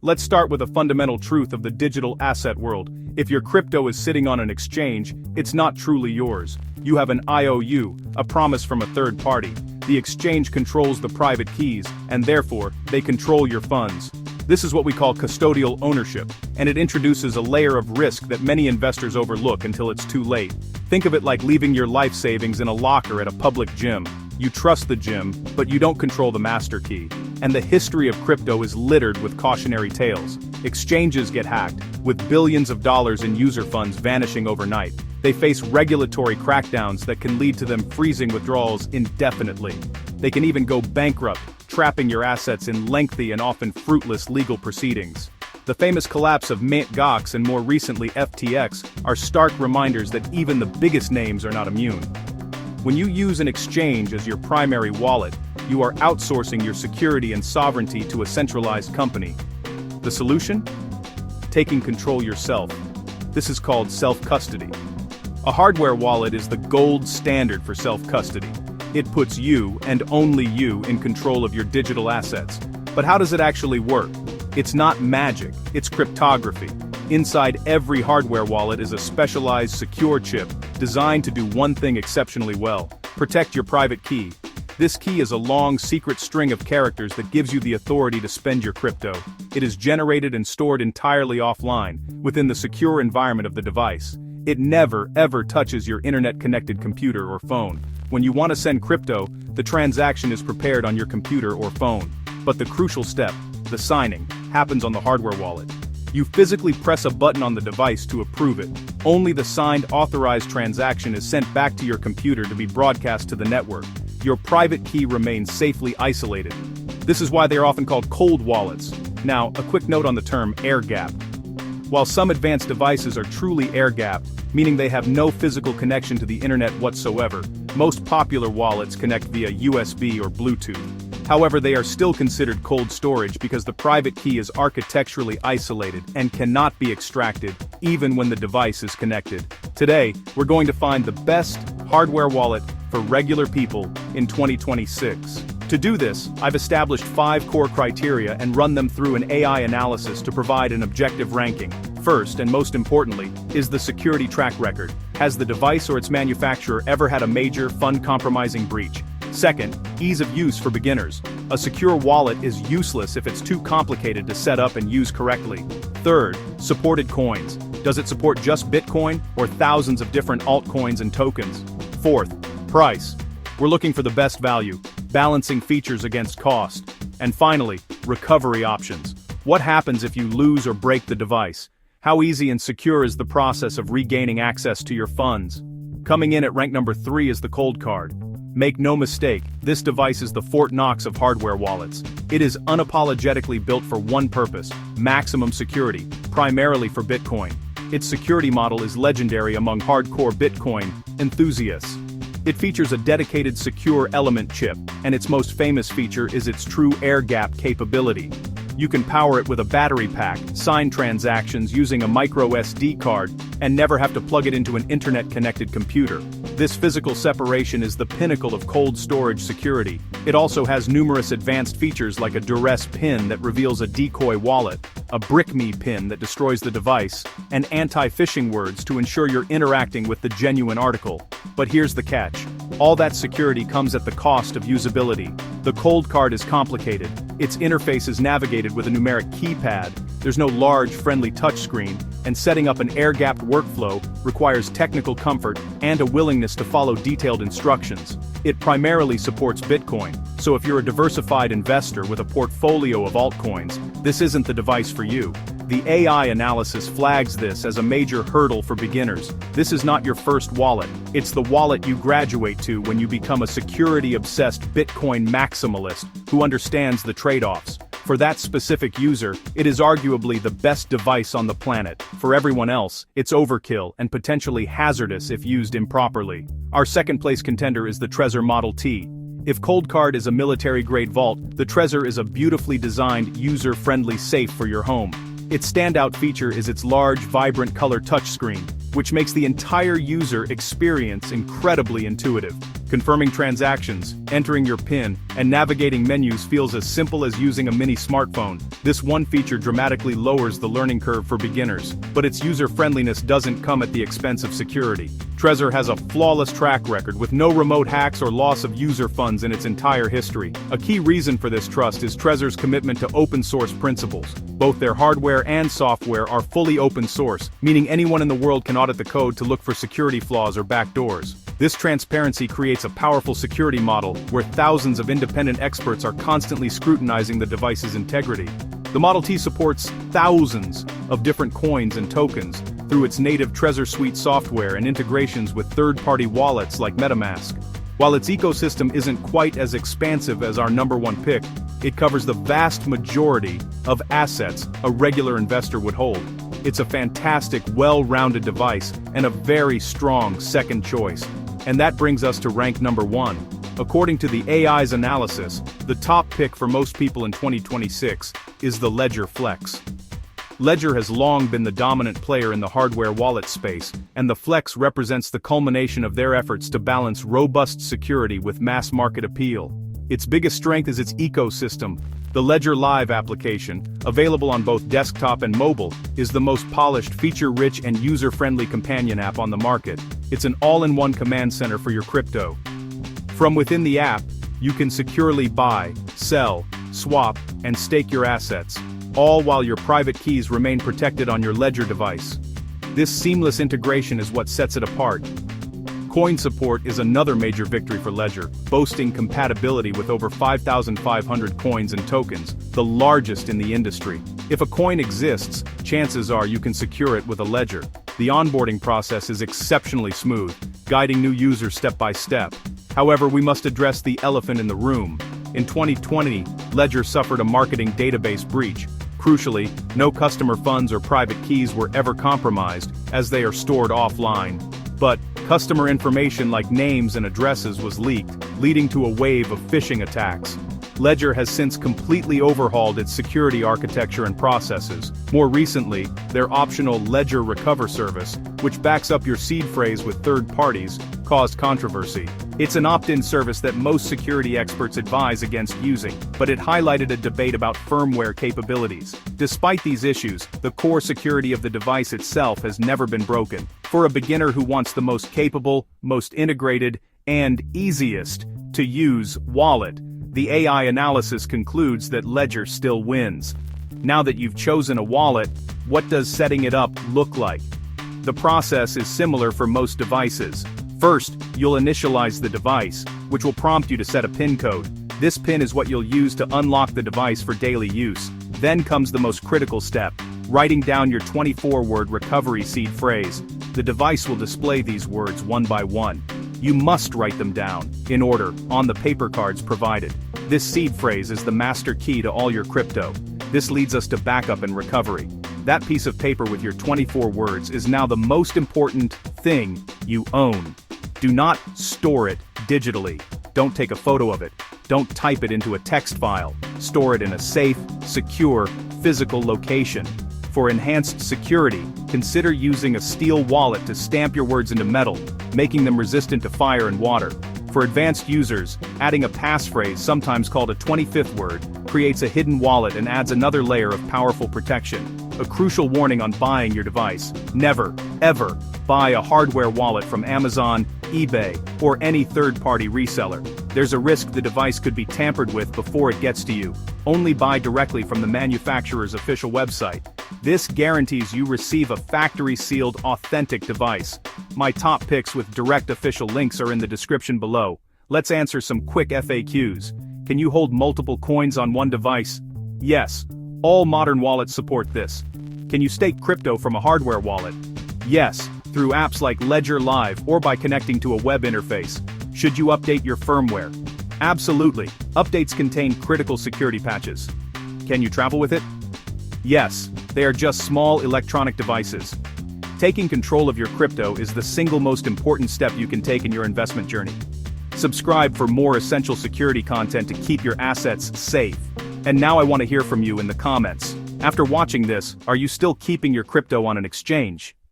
Let's start with a fundamental truth of the digital asset world. If your crypto is sitting on an exchange, it's not truly yours. You have an IOU, a promise from a third party. The exchange controls the private keys, and therefore, they control your funds. This is what we call custodial ownership, and it introduces a layer of risk that many investors overlook until it's too late. Think of it like leaving your life savings in a locker at a public gym. You trust the gym, but you don't control the master key. And the history of crypto is littered with cautionary tales. Exchanges get hacked, with billions of dollars in user funds vanishing overnight. They face regulatory crackdowns that can lead to them freezing withdrawals indefinitely. They can even go bankrupt, trapping your assets in lengthy and often fruitless legal proceedings. The famous collapse of Mt. Gox and more recently FTX are stark reminders that even the biggest names are not immune. When you use an exchange as your primary wallet, you are outsourcing your security and sovereignty to a centralized company. The solution? Taking control yourself. This is called self-custody. A hardware wallet is the gold standard for self-custody. It puts you, and only you, in control of your digital assets. But how does it actually work? It's not magic, it's cryptography. Inside every hardware wallet is a specialized secure chip, designed to do one thing exceptionally well: protect your private key. This key is a long, secret string of characters that gives you the authority to spend your crypto. It is generated and stored entirely offline, within the secure environment of the device. It never, ever touches your internet-connected computer or phone. When you want to send crypto, the transaction is prepared on your computer or phone. But the crucial step, the signing, happens on the hardware wallet. You physically press a button on the device to approve it. Only the signed authorized transaction is sent back to your computer to be broadcast to the network. Your private key remains safely isolated. This is why they are often called cold wallets. Now, a quick note on the term air-gapped. While some advanced devices are truly air-gapped, meaning they have no physical connection to the internet whatsoever, most popular wallets connect via USB or Bluetooth. However, they are still considered cold storage because the private key is architecturally isolated and cannot be extracted, even when the device is connected. Today, we're going to find the best hardware wallet for regular people in 2026. To do this, I've established 5 core criteria and run them through an AI analysis to provide an objective ranking. First, and most importantly, is the security track record. Has the device or its manufacturer ever had a major, fund-compromising breach? Second, ease of use for beginners. A secure wallet is useless if it's too complicated to set up and use correctly. Third, supported coins. Does it support just Bitcoin or thousands of different altcoins and tokens? Fourth, price. We're looking for the best value, balancing features against cost. And finally, recovery options. What happens if you lose or break the device? How easy and secure is the process of regaining access to your funds? Coming in at rank number 3 is the Cold Card. Make no mistake, this device is the Fort Knox of hardware wallets. It is unapologetically built for one purpose: maximum security, primarily for Bitcoin. Its security model is legendary among hardcore Bitcoin enthusiasts. It features a dedicated secure element chip, and its most famous feature is its true air-gap capability. You can power it with a battery pack, sign transactions using a micro SD card, and never have to plug it into an internet-connected computer. This physical separation is the pinnacle of cold storage security. It also has numerous advanced features like a duress pin that reveals a decoy wallet, a brick me pin that destroys the device, and anti-phishing words to ensure you're interacting with the genuine article. But here's the catch. All that security comes at the cost of usability. The Cold Card is complicated. Its interface is navigated with a numeric keypad, there's no large, friendly touchscreen, and setting up an air-gapped workflow requires technical comfort and a willingness to follow detailed instructions. It primarily supports Bitcoin, so if you're a diversified investor with a portfolio of altcoins, this isn't the device for you. The AI analysis flags this as a major hurdle for beginners. This is not your first wallet. It's the wallet you graduate to when you become a security-obsessed Bitcoin maximalist who understands the trade-offs. For that specific user, it is arguably the best device on the planet. For everyone else, it's overkill and potentially hazardous if used improperly. Our second-place contender is the Trezor Model T. If Cold Card is a military-grade vault, the Trezor is a beautifully designed, user-friendly safe for your home. Its standout feature is its large, vibrant color touchscreen, which makes the entire user experience incredibly intuitive. Confirming transactions, entering your PIN, and navigating menus feels as simple as using a mini smartphone. This one feature dramatically lowers the learning curve for beginners, but its user-friendliness doesn't come at the expense of security. Trezor has a flawless track record with no remote hacks or loss of user funds in its entire history. A key reason for this trust is Trezor's commitment to open-source principles. Both their hardware and software are fully open source, meaning anyone in the world can audit the code to look for security flaws or backdoors. This transparency creates a powerful security model where thousands of independent experts are constantly scrutinizing the device's integrity. The Model T supports thousands of different coins and tokens through its native Trezor Suite software and integrations with third-party wallets like MetaMask. While its ecosystem isn't quite as expansive as our number one pick, it covers the vast majority of assets a regular investor would hold. It's a fantastic, well-rounded device and a very strong second choice. And that brings us to rank number 1. According to the AI's analysis, the top pick for most people in 2026 is the Ledger Flex. Ledger has long been the dominant player in the hardware wallet space, and the Flex represents the culmination of their efforts to balance robust security with mass-market appeal. Its biggest strength is its ecosystem. The Ledger Live application, available on both desktop and mobile, is the most polished, feature-rich and user-friendly companion app on the market. It's an all-in-one command center for your crypto. From within the app, you can securely buy, sell, swap, and stake your assets, all while your private keys remain protected on your Ledger device. This seamless integration is what sets it apart. Coin support is another major victory for Ledger, boasting compatibility with over 5,500 coins and tokens, the largest in the industry. If a coin exists, chances are you can secure it with a Ledger. The onboarding process is exceptionally smooth, guiding new users step by step. However, we must address the elephant in the room. In 2020, Ledger suffered a marketing database breach. Crucially, no customer funds or private keys were ever compromised, as they are stored offline. But customer information like names and addresses was leaked, leading to a wave of phishing attacks. Ledger has since completely overhauled its security architecture and processes. More recently, their optional Ledger Recover service, which backs up your seed phrase with third parties, caused controversy. It's an opt-in service that most security experts advise against using, but it highlighted a debate about firmware capabilities. Despite these issues, the core security of the device itself has never been broken. For a beginner who wants the most capable, most integrated, and easiest to use wallet, the AI analysis concludes that Ledger still wins. Now that you've chosen a wallet, what does setting it up look like? The process is similar for most devices. First, you'll initialize the device, which will prompt you to set a PIN code. This PIN is what you'll use to unlock the device for daily use. Then comes the most critical step, writing down your 24-word recovery seed phrase. The device will display these words one by one. You must write them down, in order, on the paper cards provided. This seed phrase is the master key to all your crypto. This leads us to backup and recovery. That piece of paper with your 24 words is now the most important thing you own. Do not store it digitally. Don't take a photo of it. Don't type it into a text file. Store it in a safe, secure, physical location. For enhanced security, consider using a steel wallet to stamp your words into metal, making them resistant to fire and water. For advanced users, adding a passphrase, sometimes called a 25th word, creates a hidden wallet and adds another layer of powerful protection. A crucial warning on buying your device: never, ever, buy a hardware wallet from Amazon, eBay, or any third-party reseller. There's a risk the device could be tampered with before it gets to you. Only buy directly from the manufacturer's official website. This guarantees you receive a factory-sealed, authentic device. My top picks with direct official links are in the description below. Let's answer some quick FAQs. Can you hold multiple coins on one device? Yes. All modern wallets support this. Can you stake crypto from a hardware wallet? Yes, through apps like Ledger Live or by connecting to a web interface. Should you update your firmware? Absolutely. Updates contain critical security patches. Can you travel with it? Yes, they are just small electronic devices. Taking control of your crypto is the single most important step you can take in your investment journey. Subscribe for more essential security content to keep your assets safe. And now I want to hear from you in the comments. After watching this, are you still keeping your crypto on an exchange?